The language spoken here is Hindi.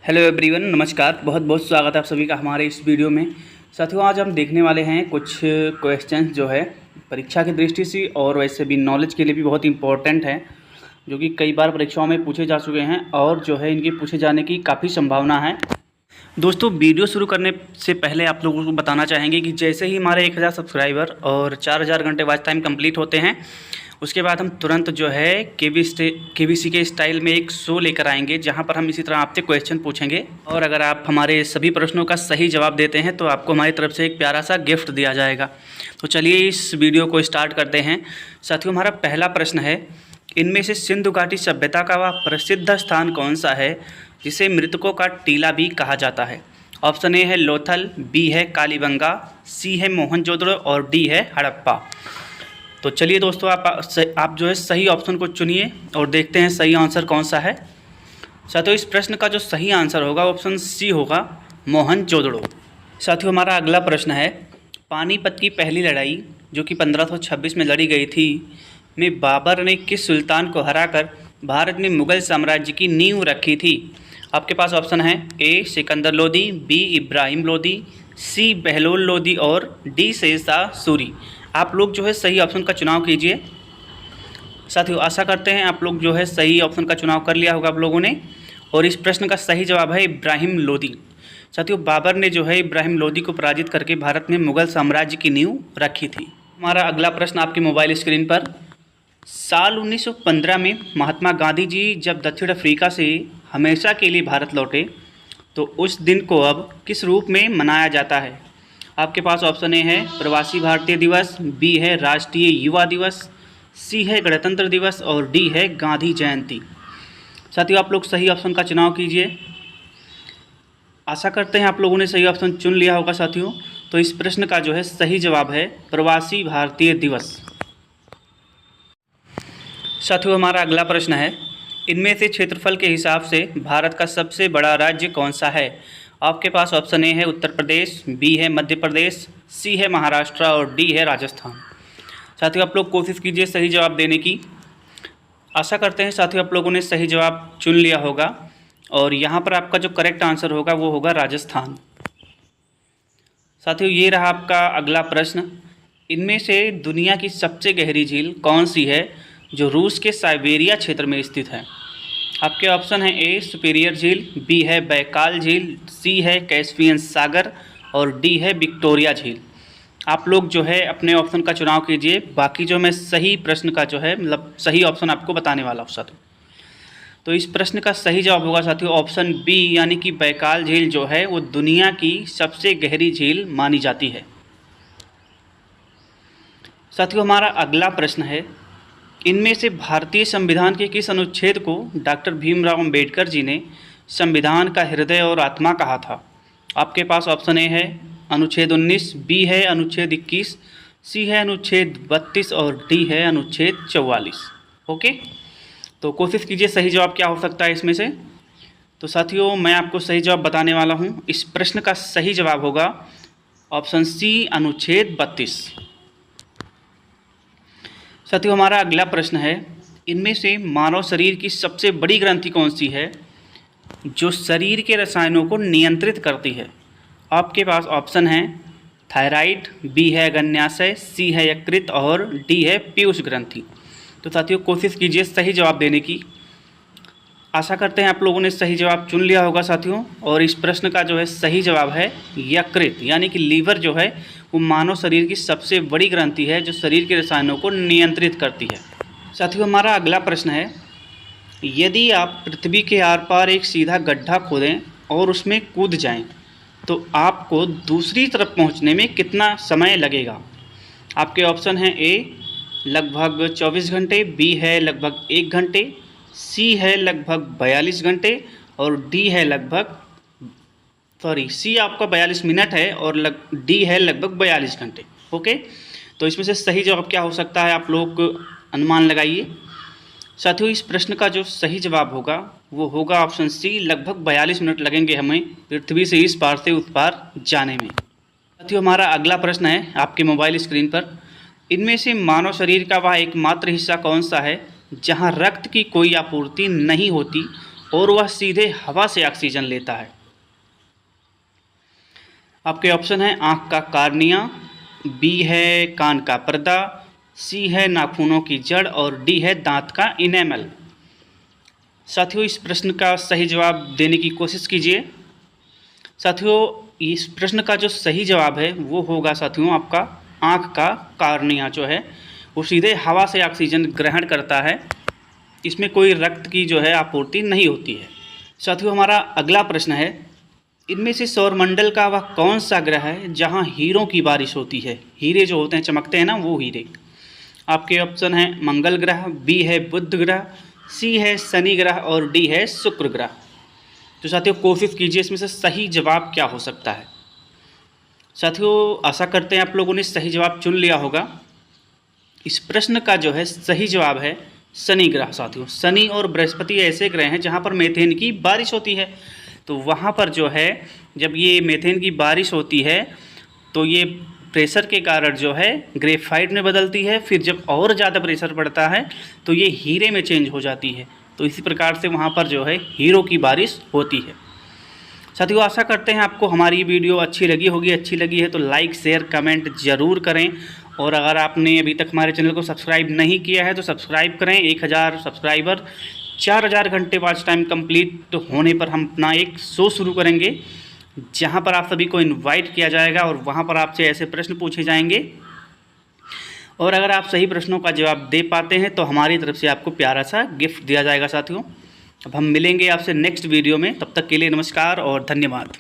हेलो एवरीवन, नमस्कार। बहुत बहुत स्वागत है आप सभी का हमारे इस वीडियो में। साथियों, आज हम देखने वाले हैं कुछ क्वेश्चंस जो है परीक्षा की दृष्टि से और वैसे भी नॉलेज के लिए भी बहुत इंपॉर्टेंट है, जो कि कई बार परीक्षाओं में पूछे जा चुके हैं और जो है इनके पूछे जाने की काफ़ी संभावना है। दोस्तों, वीडियो शुरू करने से पहले आप लोगों को बताना चाहेंगे कि जैसे ही हमारे 1000 सब्सक्राइबर और 4000 घंटे वॉच टाइम कंप्लीट होते हैं, उसके बाद हम तुरंत जो है केबीसी के स्टाइल में एक शो लेकर आएंगे, जहां पर हम इसी तरह आपसे क्वेश्चन पूछेंगे और अगर आप हमारे सभी प्रश्नों का सही जवाब देते हैं तो आपको हमारी तरफ से एक प्यारा सा गिफ्ट दिया जाएगा। तो चलिए इस वीडियो को स्टार्ट करते हैं। साथियों, हमारा पहला प्रश्न है, इनमें से सिंधु घाटी सभ्यता का वह प्रसिद्ध स्थान कौन सा है जिसे मृतकों का टीला भी कहा जाता है? ऑप्शन ए है लोथल, बी है कालीबंगा, सी है मोहनजोदड़ो और डी है हड़प्पा। तो चलिए दोस्तों, आप जो है सही ऑप्शन को चुनिए और देखते हैं सही आंसर कौन सा है। साथियों, इस प्रश्न का जो सही आंसर होगा ऑप्शन सी होगा, मोहनजोदड़ो। साथियों, हमारा अगला प्रश्न है, पानीपत की पहली लड़ाई जो कि 1526 में लड़ी गई थी में बाबर ने किस सुल्तान को हराकर भारत में मुगल साम्राज्य की नींव रखी थी? आपके पास ऑप्शन है, ए सिकंदर लोदी, बी इब्राहिम लोदी, सी बहलोल लोदी और डी शेरशाह सूरी। आप लोग जो है सही ऑप्शन का चुनाव कीजिए। साथियों, आशा करते हैं आप लोग जो है सही ऑप्शन का चुनाव कर लिया होगा आप लोगों ने, और इस प्रश्न का सही जवाब है इब्राहिम लोदी। साथियों, बाबर ने जो है इब्राहिम लोदी को पराजित करके भारत में मुगल साम्राज्य की नींव रखी थी। हमारा अगला प्रश्न आपकी मोबाइल स्क्रीन पर, साल 1915 में महात्मा गांधी जी जब दक्षिण अफ्रीका से हमेशा के लिए भारत लौटे तो उस दिन को अब किस रूप में मनाया जाता है? आपके पास ऑप्शन ए है प्रवासी भारतीय दिवस, बी है राष्ट्रीय युवा दिवस, सी है गणतंत्र दिवस और डी है गांधी जयंती। साथियों, आप लोग सही ऑप्शन का चुनाव कीजिए। आशा करते हैं आप लोगों ने सही ऑप्शन चुन लिया होगा। साथियों, तो इस प्रश्न का जो है सही जवाब है प्रवासी भारतीय दिवस। साथियों, हमारा अगला प्रश्न है, इनमें से क्षेत्रफल के हिसाब से भारत का सबसे बड़ा राज्य कौन सा है? आपके पास ऑप्शन ए है उत्तर प्रदेश, बी है मध्य प्रदेश, सी है महाराष्ट्र और डी है राजस्थान। साथियों, आप लोग कोशिश कीजिए सही जवाब देने की। आशा करते हैं साथियों आप लोगों ने सही जवाब चुन लिया होगा और यहाँ पर आपका जो करेक्ट आंसर होगा वो होगा राजस्थान। साथियों, ये रहा आपका अगला प्रश्न, इनमें से दुनिया की सबसे गहरी झील कौन सी है जो रूस के साइबेरिया क्षेत्र में स्थित है? आपके ऑप्शन है, ए सुपीरियर झील, बी है बैकाल झील, सी है कैस्पियन सागर और डी है विक्टोरिया झील। आप लोग जो है अपने ऑप्शन का चुनाव कीजिए। बाकी जो मैं सही प्रश्न का जो है मतलब सही ऑप्शन आपको बताने वाला हूँ साथियों। तो इस प्रश्न का सही जवाब होगा साथियों ऑप्शन बी, यानी कि बैकाल झील जो है वो दुनिया की सबसे गहरी झील मानी जाती है। साथियों, हमारा अगला प्रश्न है, इनमें से भारतीय संविधान के किस अनुच्छेद को डॉक्टर भीमराव अंबेडकर जी ने संविधान का हृदय और आत्मा कहा था? आपके पास ऑप्शन ए है अनुच्छेद 19, बी है अनुच्छेद 21, सी है अनुच्छेद 32 और डी है अनुच्छेद 44। ओके, तो कोशिश कीजिए सही जवाब क्या हो सकता है इसमें से। तो साथियों, मैं आपको सही जवाब बताने वाला हूँ। इस प्रश्न का सही जवाब होगा ऑप्शन सी, अनुच्छेद 32। साथियों, हमारा अगला प्रश्न है, इनमें से मानव शरीर की सबसे बड़ी ग्रंथि कौन सी है जो शरीर के रसायनों को नियंत्रित करती है? आपके पास ऑप्शन है थायराइड, बी है अग्न्याशय, सी है यकृत और डी है पीयूष ग्रंथि। तो साथियों, कोशिश कीजिए सही जवाब देने की। आशा करते हैं आप लोगों ने सही जवाब चुन लिया होगा साथियों, और इस प्रश्न का जो है सही जवाब है यकृत, यानी कि लीवर जो है वो मानव शरीर की सबसे बड़ी ग्रंथि है जो शरीर के रसायनों को नियंत्रित करती है। साथियों, हमारा अगला प्रश्न है, यदि आप पृथ्वी के आर पार एक सीधा गड्ढा खोदें और उसमें कूद जाएं तो आपको दूसरी तरफ पहुंचने में कितना समय लगेगा? आपके ऑप्शन हैं, ए लगभग 24 घंटे, बी है लगभग 1 घंटे, सी है लगभग 42 घंटे और डी है लगभग सी आपका 42 मिनट है और डी है लगभग 42 घंटे। ओके, तो इसमें से सही जवाब क्या हो सकता है आप लोग अनुमान लगाइए। साथियों, इस प्रश्न का जो सही जवाब होगा वो होगा ऑप्शन सी, लगभग 42 मिनट लगेंगे हमें पृथ्वी से इस पार से उस पार जाने में। साथियों, हमारा अगला प्रश्न है आपके मोबाइल स्क्रीन पर, इनमें से मानव शरीर का वह एकमात्र हिस्सा कौन सा है जहां रक्त की कोई आपूर्ति नहीं होती और वह सीधे हवा से ऑक्सीजन लेता है? आपके ऑप्शन हैं आँख का कार्निया, बी है कान का पर्दा, सी है नाखूनों की जड़ और डी है दांत का इनेमल। साथियों, इस प्रश्न का सही जवाब देने की कोशिश कीजिए। साथियों, इस प्रश्न का जो सही जवाब है वो होगा साथियों आपका आँख का कार्निया जो है वो सीधे हवा से ऑक्सीजन ग्रहण करता है, इसमें कोई रक्त की जो है आपूर्ति नहीं होती है। साथियों, हमारा अगला प्रश्न है, इनमें से सौरमंडल का वह कौन सा ग्रह है जहां हीरों की बारिश होती है? हीरे जो होते हैं चमकते हैं ना, वो हीरे। आपके ऑप्शन हैं मंगल ग्रह, बी है बुध ग्रह, सी है शनि ग्रह और डी है शुक्र ग्रह। तो साथियों कोशिश कीजिए इसमें से सही जवाब क्या हो सकता है। साथियों, आशा करते हैं आप लोगों ने सही जवाब चुन लिया होगा। इस प्रश्न का जो है सही जवाब है शनि ग्रह। साथियों, शनि और बृहस्पति ऐसे ग्रह हैं जहाँ पर मीथेन की बारिश होती है। तो वहाँ पर जो है जब ये मीथेन की बारिश होती है तो ये प्रेशर के कारण जो है ग्रेफाइट में बदलती है, फिर जब और ज़्यादा प्रेशर बढ़ता है तो ये हीरे में चेंज हो जाती है। तो इसी प्रकार से वहाँ पर जो है हीरो की बारिश होती है। साथियों, आशा करते हैं आपको हमारी वीडियो अच्छी लगी होगी। अच्छी लगी है तो लाइक शेयर कमेंट ज़रूर करें, और अगर आपने अभी तक हमारे चैनल को सब्सक्राइब नहीं किया है तो सब्सक्राइब करें। 1000 सब्सक्राइबर 4000 घंटे वॉच टाइम कंप्लीट होने पर हम अपना एक शो शुरू करेंगे जहां पर आप सभी को इनवाइट किया जाएगा और वहां पर आपसे ऐसे प्रश्न पूछे जाएंगे, और अगर आप सही प्रश्नों का जवाब दे पाते हैं तो हमारी तरफ से आपको प्यारा सा गिफ्ट दिया जाएगा। साथियों, अब हम मिलेंगे आपसे नेक्स्ट वीडियो में, तब तक के लिए नमस्कार और धन्यवाद।